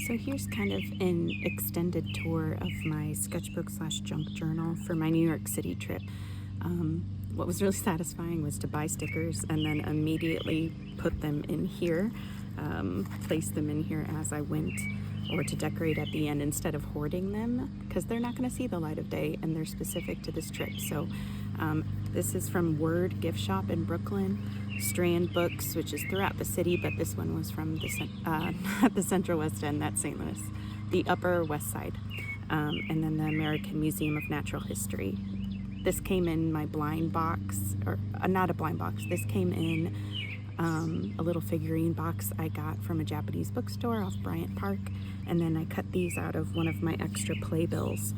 So here's kind of an extended tour of my sketchbook / junk journal for my New York City trip. What was really satisfying was to buy stickers and then immediately put them in here, place them in here as I went, or to decorate at the end instead of hoarding them, because they're not going to see the light of day and they're specific to this trip. So this is from Word Gift Shop in Brooklyn, Strand Books, which is throughout the city, but this one was from the not the Central West End, that's St. Louis, the Upper West Side, and then the American Museum of Natural History. This came in my blind box, or not a blind box, this came in a little figurine box I got from a Japanese bookstore off Bryant Park, and then I cut these out of one of my extra playbills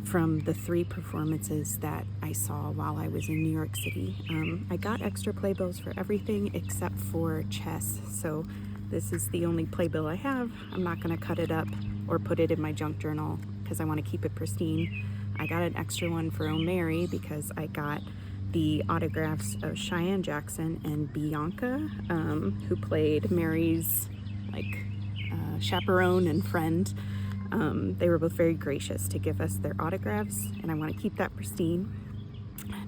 from the 3 performances that I saw while I was in New York City. I got extra playbills for everything except for chess, so this is the only playbill I have. I'm not going to cut it up or put it in my junk journal because I want to keep it pristine. I got an extra one for O'Mary because I got the autographs of Cheyenne Jackson and Bianca, who played Mary's chaperone and friend. They were both very gracious to give us their autographs, and I want to keep that pristine.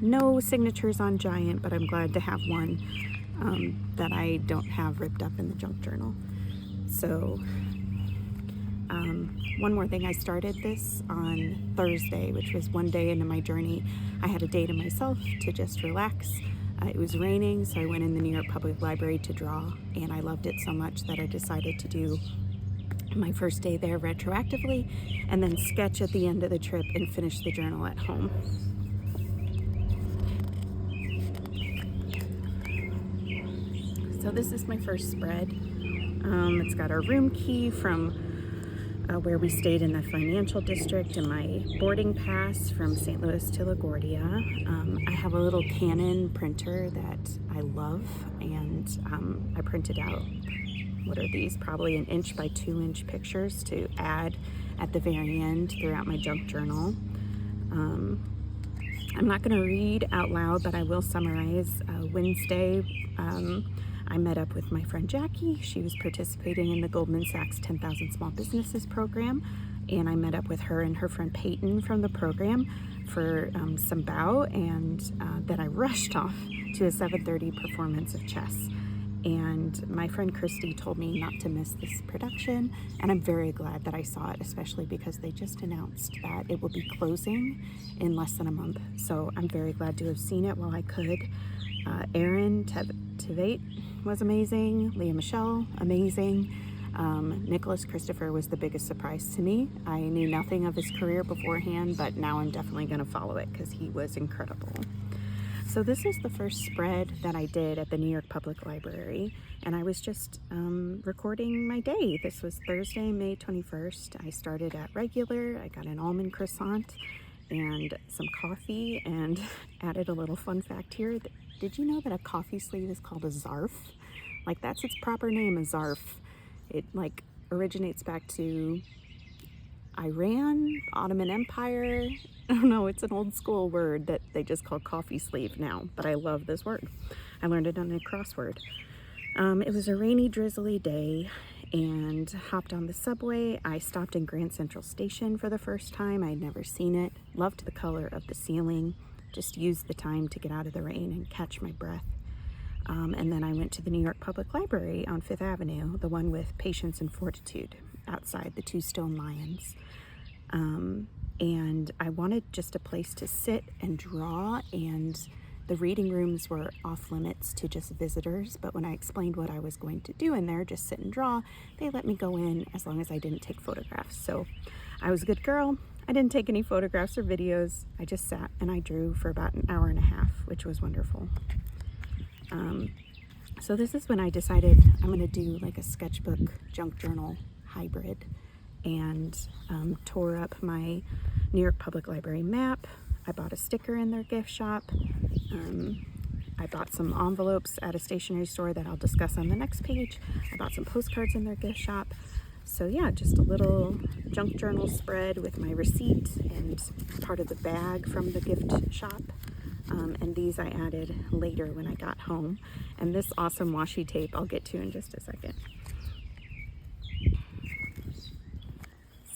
No signatures on Giant, but I'm glad to have one that I don't have ripped up in the junk journal. So one more thing, I started this on Thursday, which was one day into my journey. I had a day to myself to just relax. It was raining, so I went in the New York Public Library to draw, and I loved it so much that I decided to do my first day there retroactively, and then sketch at the end of the trip and finish the journal at home. So this is my first spread. It's got our room key from where we stayed in the financial district, and my boarding pass from St. Louis to LaGuardia. I have a little Canon printer that I love, and I printed out, what are these, probably 1 inch by 2 inch pictures to add at the very end throughout my junk journal. I'm not going to read out loud, but I will summarize. Wednesday, I met up with my friend Jackie. She was participating in the Goldman Sachs 10,000 Small Businesses program, and I met up with her and her friend Peyton from the program for some bow, and then I rushed off to a 7:30 performance of chess. And my friend Christy told me not to miss this production, and I'm very glad that I saw it, especially because they just announced that it will be closing in less than a month. So I'm very glad to have seen it while I could. Aaron Tveit was amazing. Leah Michelle, amazing. Nicholas Christopher was the biggest surprise to me. I knew nothing of his career beforehand, but now I'm definitely going to follow it because he was incredible. So this is the first spread that I did at the New York Public Library, and I was just recording my day. This was Thursday, May 21st. I started at regular. I got an almond croissant and some coffee, and added a little fun fact here. Did you know that a coffee sleeve is called a zarf? Like, that's its proper name, a zarf. It originates back to Iran, Ottoman Empire. I don't know, it's an old school word that they just call coffee sleeve now, but I love this word. I learned it on a crossword. It was a rainy, drizzly day, and hopped on the subway. I stopped in Grand Central Station for the first time. I'd never seen it. Loved the color of the ceiling. Just used the time to get out of the rain and catch my breath. And then I went to the New York Public Library on 5th Avenue, the one with Patience and Fortitude outside, the 2 stone lions. And I wanted just a place to sit and draw, and the reading rooms were off limits to just visitors, but when I explained what I was going to do in there, just sit and draw, they let me go in as long as I didn't take photographs. So I was a good girl. I didn't take any photographs or videos. I just sat and I drew for about an hour and a half, which was wonderful. So this is when I decided I'm going to do like a sketchbook junk journal hybrid, and tore up my New York Public Library map. I bought a sticker in their gift shop. I bought some envelopes at a stationery store that I'll discuss on the next page. I bought some postcards in their gift shop. So yeah, just a little junk journal spread with my receipt and part of the bag from the gift shop. And these I added later when I got home. And this awesome washi tape I'll get to in just a second.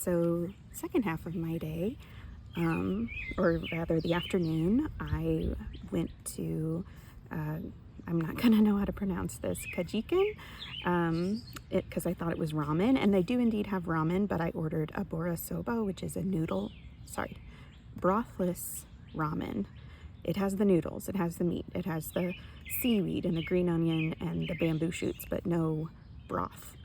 So second half of my day, or rather the afternoon, I went to, I'm not going to know how to pronounce this, Kajiken, because I thought it was ramen, and they do indeed have ramen, but I ordered a bora soba, which is a brothless ramen. It has the noodles, it has the meat, it has the seaweed and the green onion and the bamboo shoots, but no broth.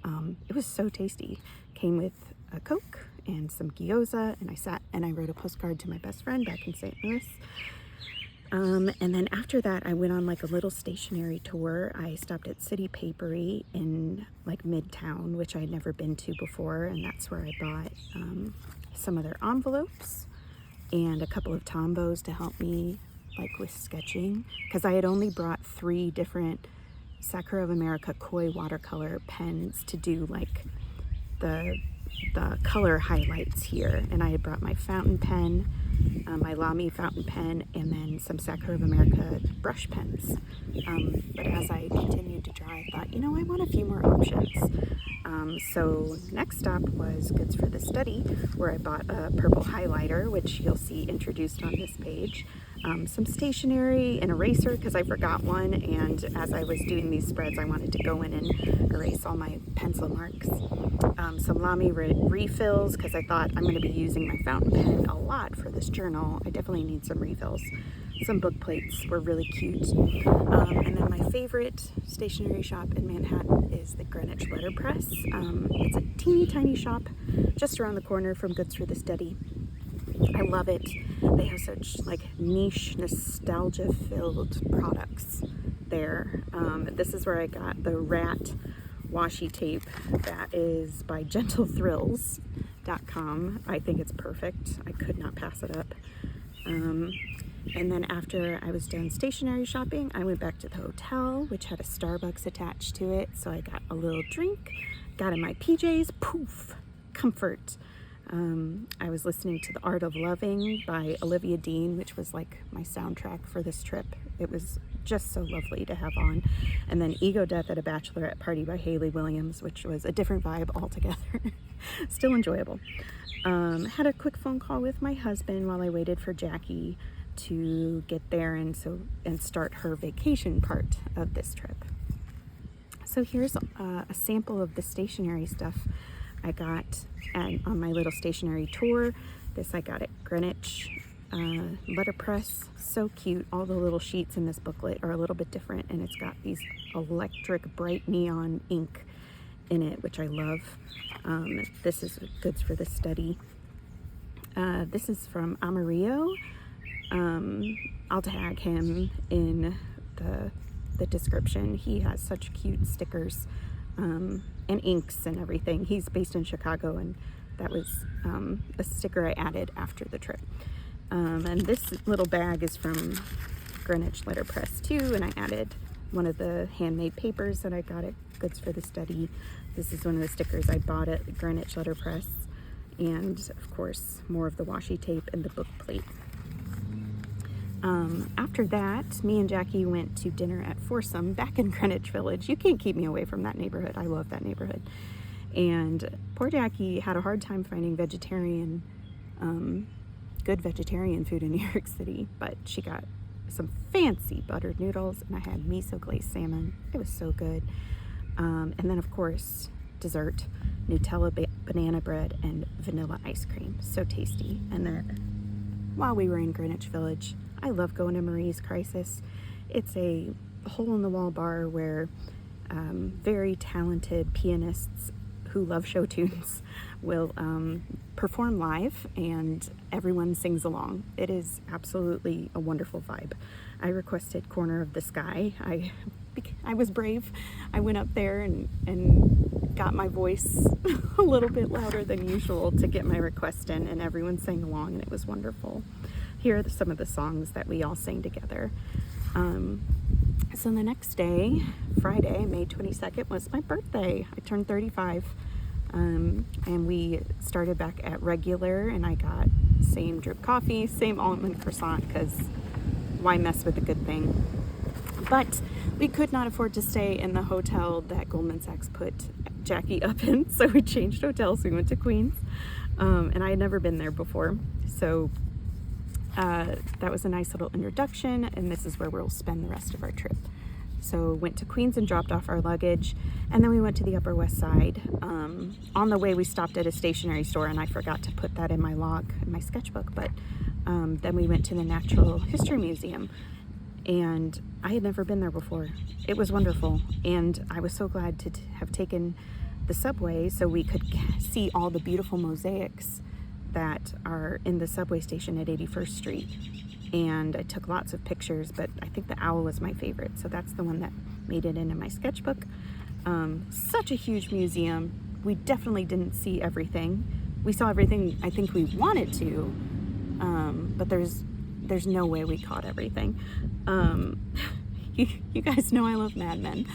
It was so tasty. Came with a Coke and some gyoza, and I sat and I wrote a postcard to my best friend back in St. Louis. And then after that, I went on like a little stationery tour. I stopped at City Papery in like Midtown, which I'd never been to before, and that's where I bought some of their envelopes and a couple of Tombos to help me like with sketching, because I had only brought 3 different Sakura of America Koi watercolor pens to do like the color highlights here, and I had brought my fountain pen, my Lamy fountain pen, and then some Sakura of America brush pens. But as I continued to draw, I thought, I want a few more options. So next stop was Goods for the Study, where I bought a purple highlighter, which you'll see introduced on this page, some stationery, an eraser because I forgot one, and as I was doing these spreads I wanted to go in and erase all my pencil marks, some Lamy refills because I thought I'm going to be using my fountain pen a lot for this journal. I definitely need some refills. Some book plates were really cute. And then my favorite stationery shop in Manhattan is the Greenwich Letterpress. It's a teeny tiny shop just around the corner from Goods for the Study. I love it. They have such like niche, nostalgia-filled products there. This is where I got the rat washi tape that is by gentlethrills.com. I think it's perfect. I could not pass it up. And then after I was done stationery shopping, I went back to the hotel, which had a Starbucks attached to it. So I got a little drink, got in my PJs, poof, comfort. I was listening to The Art of Loving by Olivia Dean, which was like my soundtrack for this trip. It was just so lovely to have on. And then Ego Death at a Bachelorette Party by Hayley Williams, which was a different vibe altogether. Still enjoyable. Had a quick phone call with my husband while I waited for Jackie to get there and start her vacation part of this trip. So here's a sample of the stationery stuff I got on my little stationery tour. This I got at Greenwich Letterpress. So cute. All the little sheets in this booklet are a little bit different, and it's got these electric bright neon ink in it, which I love. This is Goods for the Study. This is from Amarillo. I'll tag him in the description. He has such cute stickers and inks and everything. He's based in Chicago, and that was a sticker I added after the trip. And this little bag is from Greenwich Letterpress too, and I added one of the handmade papers that I got at Goods for the Study. This is one of the stickers I bought at Greenwich Letterpress, and of course more of the washi tape and the book plate. After that, me and Jackie went to dinner at Foursome back in Greenwich Village. You can't keep me away from that neighborhood. I love that neighborhood. And poor Jackie had a hard time finding good vegetarian food in New York City, but she got some fancy buttered noodles, and I had miso glazed salmon. It was so good. And then of course, dessert, Nutella banana bread and vanilla ice cream. So tasty. And then while we were in Greenwich Village, I love going to Marie's Crisis. It's a hole-in-the-wall bar where very talented pianists who love show tunes will perform live, and everyone sings along. It is absolutely a wonderful vibe. I requested Corner of the Sky. I was brave. I went up there and got my voice a little bit louder than usual to get my request in, and everyone sang along, and it was wonderful. Here are some of the songs that we all sang together. So the next day, Friday, May 22nd, was my birthday. I turned 35. And we started back at Regular, and I got same drip coffee, same almond croissant, because why mess with a good thing? But we could not afford to stay in the hotel that Goldman Sachs put Jackie up in, so we changed hotels. We went to Queens. And I had never been there before. So that was a nice little introduction, and this is where we'll spend the rest of our trip. So went to Queens and dropped off our luggage, and then we went to the Upper West Side. On the way, we stopped at a stationery store, and I forgot to put that in my log, in my sketchbook, but then we went to the Natural History Museum, and I had never been there before. It was wonderful, and I was so glad to have taken the subway so we could see all the beautiful mosaics that are in the subway station at 81st Street. And I took lots of pictures, but I think the owl was my favorite, so that's the one that made it into my sketchbook. Such a huge museum. We definitely didn't see everything. We saw everything I think we wanted to, but there's no way we caught everything. You guys know I love Mad Men.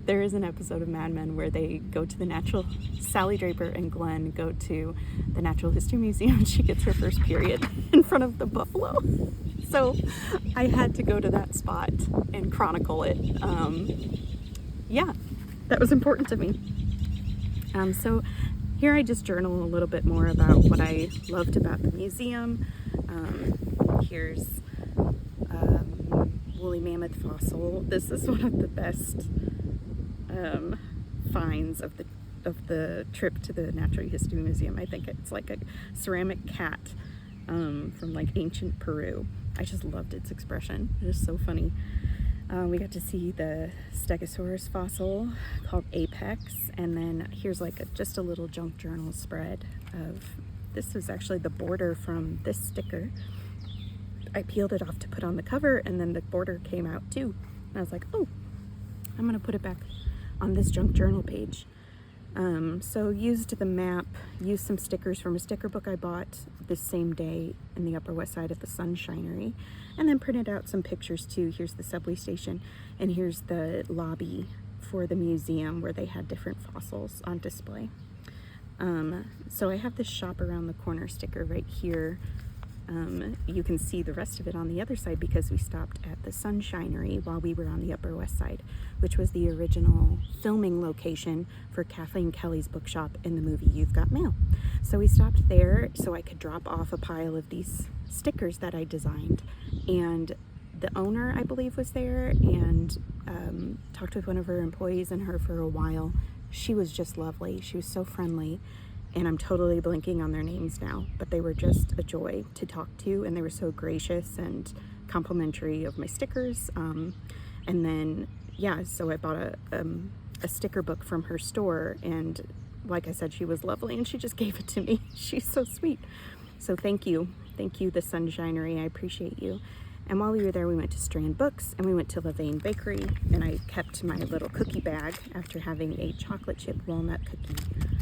There is an episode of Mad Men where they go to the Sally Draper and Glenn go to the Natural History Museum, and she gets her first period in front of the buffalo. So I had to go to that spot and chronicle it. Yeah, that was important to me. So here I just journal a little bit more about what I loved about the museum. Here's woolly mammoth fossil. This is one of the best finds of the trip to the Natural History Museum. I think it's like a ceramic cat from like ancient Peru. I just loved its expression. It is so funny. We got to see the Stegosaurus fossil called Apex, and then here's like just a little junk journal spread of, this was actually the border from this sticker. I peeled it off to put on the cover, and then the border came out too. And I was like, oh, I'm gonna put it back on this junk journal page. So used the map, used some stickers from a sticker book I bought this same day in the Upper West Side at the Sunshinery, and then printed out some pictures too. Here's the subway station, and here's the lobby for the museum where they had different fossils on display. So I have this shop around the corner sticker right here. You can see the rest of it on the other side because we stopped at the Sunshinery while we were on the Upper West Side, which was the original filming location for Kathleen Kelly's bookshop in the movie You've Got Mail. So we stopped there so I could drop off a pile of these stickers that I designed, and the owner, I believe, was there, and talked with one of her employees and her for a while. She was just lovely. She was so friendly. And I'm totally blanking on their names now, but they were just a joy to talk to, and they were so gracious and complimentary of my stickers. And then, yeah, so I bought a sticker book from her store, and like I said, she was lovely, and she just gave it to me. She's so sweet. So thank you, the Sunshinery. I appreciate you. And while we were there, we went to Strand Books, and we went to Levain Bakery, and I kept my little cookie bag after having a chocolate chip walnut cookie.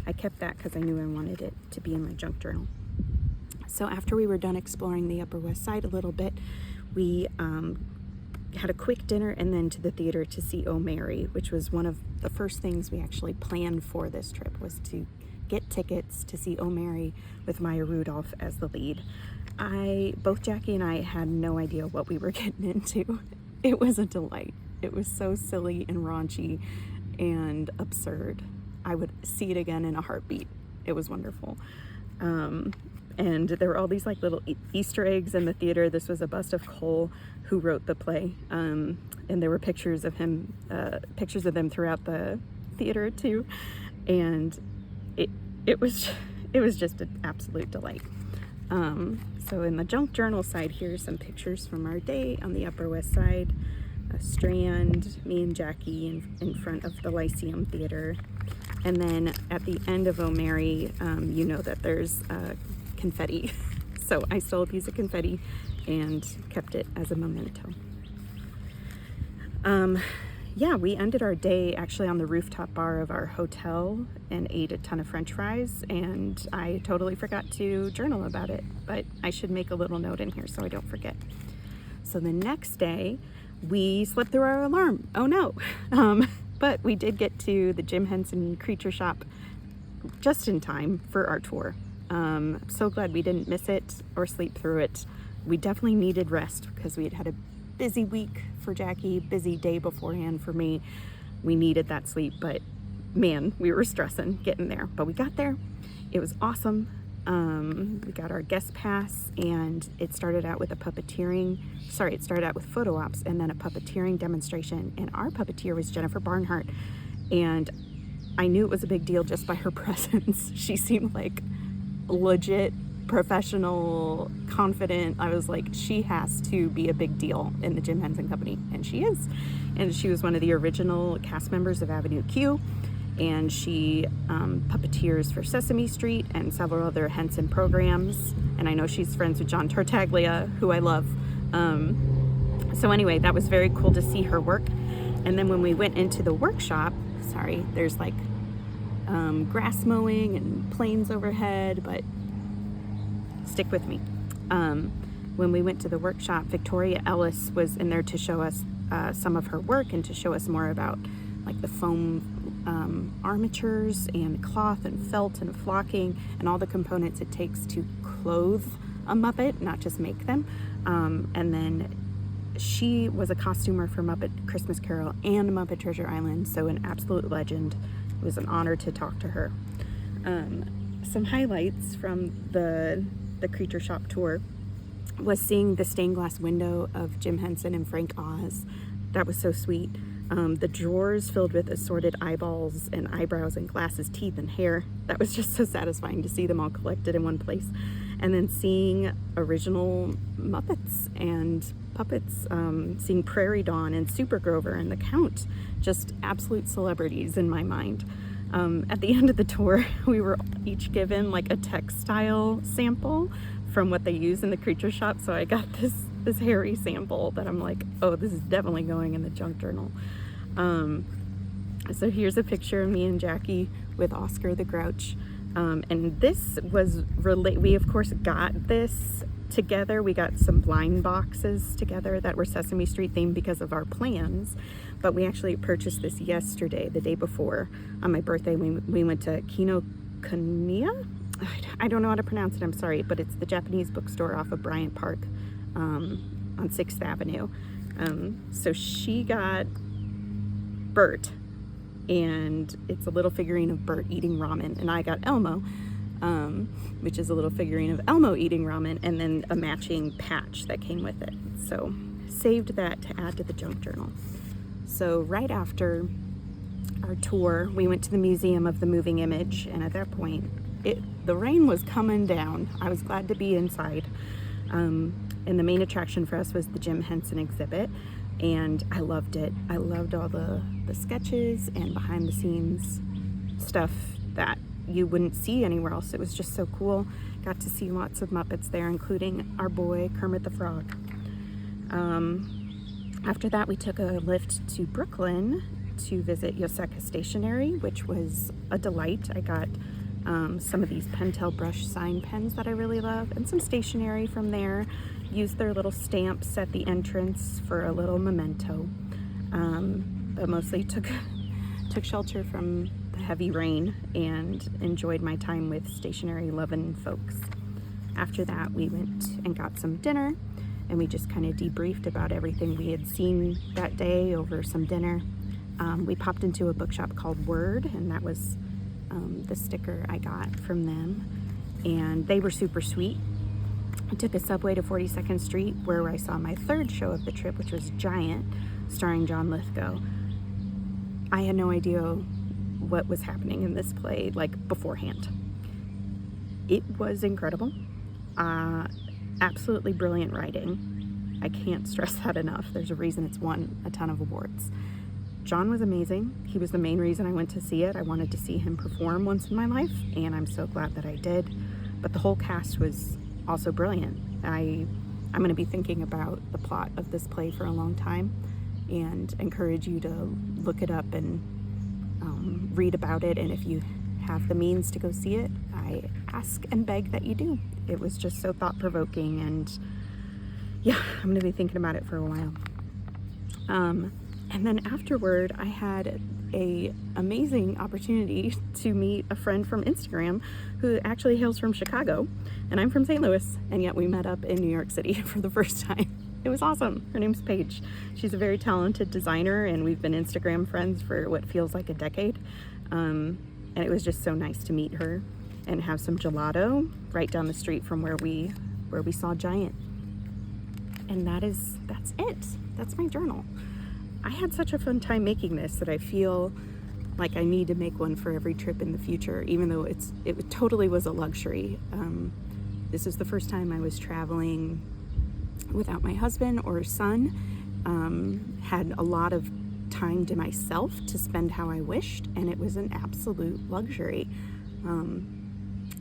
I kept that because I knew I wanted it to be in my junk journal. So after we were done exploring the Upper West Side a little bit, we had a quick dinner and then to the theater to see Oh Mary, which was one of the first things we actually planned for this trip, was to get tickets to see Oh Mary with Maya Rudolph as the lead. Both Jackie and I had no idea what we were getting into. It was a delight. It was so silly and raunchy and absurd. I would see it again in a heartbeat. It was wonderful. And there were all these like little Easter eggs in the theater. This was a bust of Cole, who wrote the play. And there were pictures of him, pictures of them throughout the theater too. And it was just an absolute delight. So in the junk journal side, here's some pictures from our day on the Upper West Side. Strand, me and Jackie in front of the Lyceum Theater. And then at the end of Oh Mary, you know that there's confetti. So I stole a piece of confetti and kept it as a memento. Yeah, we ended our day actually on the rooftop bar of our hotel and ate a ton of French fries, and I totally forgot to journal about it, but I should make a little note in here so I don't forget. So the next day, we slept through our alarm. Oh no. But we did get to the Jim Henson Creature Shop just in time for our tour. So glad we didn't miss it or sleep through it. We definitely needed rest because we had had a busy week for Jackie, busy day beforehand for me. We needed that sleep, but man, we were stressing getting there. But we got there. It was awesome. We got our guest pass, and it started out with it started out with photo ops and then a puppeteering demonstration. And our puppeteer was Jennifer Barnhart. And I knew it was a big deal just by her presence. She seemed like legit, professional, confident. I was like, she has to be a big deal in the Jim Henson Company. And she is. And she was one of the original cast members of Avenue Q. And she puppeteers for Sesame Street and several other Henson programs. And I know she's friends with John Tartaglia, who I love. So anyway, that was very cool to see her work. And then when we went into the workshop, there's like grass mowing and planes overhead, but stick with me. When we went to the workshop, Victoria Ellis was in there to show us some of her work and to show us more about like the foam armatures and cloth and felt and flocking and all the components it takes to clothe a Muppet, not just make them. And then she was a costumer for Muppet Christmas Carol and Muppet Treasure Island, so an absolute legend. It was an honor to talk to her. Some highlights from the Creature Shop tour was seeing the stained glass window of Jim Henson and Frank Oz. That was so sweet. The drawers filled with assorted eyeballs and eyebrows and glasses, teeth and hair. That was just so satisfying to see them all collected in one place. And then seeing original Muppets and puppets, seeing Prairie Dawn and Super Grover and the Count, just absolute celebrities in my mind. At the end of the tour, we were each given like a textile sample from what they use in the Creature Shop. So I got this hairy sample that I'm like, oh, this is definitely going in the junk journal. So here's a picture of me and Jackie with Oscar the Grouch. And this was we of course got this together. We got some blind boxes together that were Sesame Street themed because of our plans, but we actually purchased this yesterday, the day before, on my birthday. We went to Kinokuniya. I don't know how to pronounce it, I'm sorry, but it's the Japanese bookstore off of Bryant Park on 6th Avenue. So she got Bert, and it's a little figurine of Bert eating ramen, and I got Elmo, which is a little figurine of Elmo eating ramen, and then a matching patch that came with it. So saved that to add to the junk journal. So right after our tour, we went to the Museum of the Moving Image, and at that point, the rain was coming down. I was glad to be inside. And the main attraction for us was the Jim Henson exhibit, and I loved it. I loved all the sketches and behind the scenes stuff that you wouldn't see anywhere else. It was just so cool. Got to see lots of Muppets there, including our boy Kermit the Frog. After that, we took a lift to Brooklyn to visit Yoseka Stationery, which was a delight. I got some of these Pentel brush sign pens that I really love, and some stationery from there. Used their little stamps at the entrance for a little memento, but mostly took shelter from the heavy rain and enjoyed my time with stationery loving folks. After that, we went and got some dinner, and we just kind of debriefed about everything we had seen that day over some dinner. We popped into a bookshop called Word, and that was the sticker I got from them, and they were super sweet. I took a subway to 42nd Street, where I saw my third show of the trip, which was Giant, starring John Lithgow. I had no idea what was happening in this play, like, beforehand. It was incredible. Absolutely brilliant writing. I can't stress that enough. There's a reason it's won a ton of awards. John was amazing. He was the main reason I went to see it. I wanted to see him perform once in my life, and I'm so glad that I did. But the whole cast was also brilliant. I'm going to be thinking about the plot of this play for a long time, and encourage you to look it up and read about it. And if you have the means to go see it, I ask and beg that you do. It was just so thought-provoking, and yeah, I'm going to be thinking about it for a while. And then afterward, I had a amazing opportunity to meet a friend from Instagram who actually hails from Chicago, and I'm from St. Louis, and yet we met up in New York City for the first time. It was awesome. Her name's Paige. She's a very talented designer, and we've been Instagram friends for what feels like a decade. And it was just so nice to meet her and have some gelato right down the street from where we saw Giant. And that's it. That's my journal. I had such a fun time making this that I feel like I need to make one for every trip in the future, even though it totally was a luxury. This is the first time I was traveling without my husband or son. Had a lot of time to myself to spend how I wished, and it was an absolute luxury.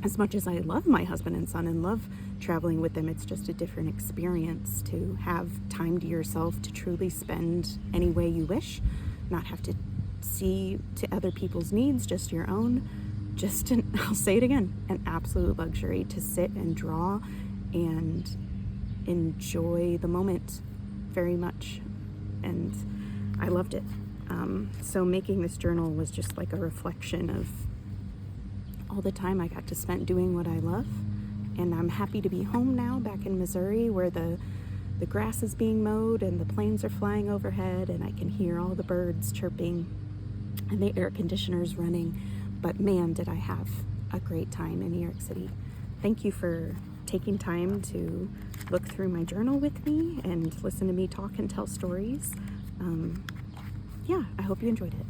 As much as I love my husband and son and love traveling with them, it's just a different experience to have time to yourself, to truly spend any way you wish, not have to see to other people's needs, just your own. I'll say it again, an absolute luxury to sit and draw and enjoy the moment very much. And I loved it. So making this journal was just like a reflection of all the time I got to spend doing what I love. And I'm happy to be home now, back in Missouri, where the grass is being mowed and the planes are flying overhead, and I can hear all the birds chirping and the air conditioners running. But man, did I have a great time in New York City. Thank you for taking time to look through my journal with me and listen to me talk and tell stories. Yeah, I hope you enjoyed it.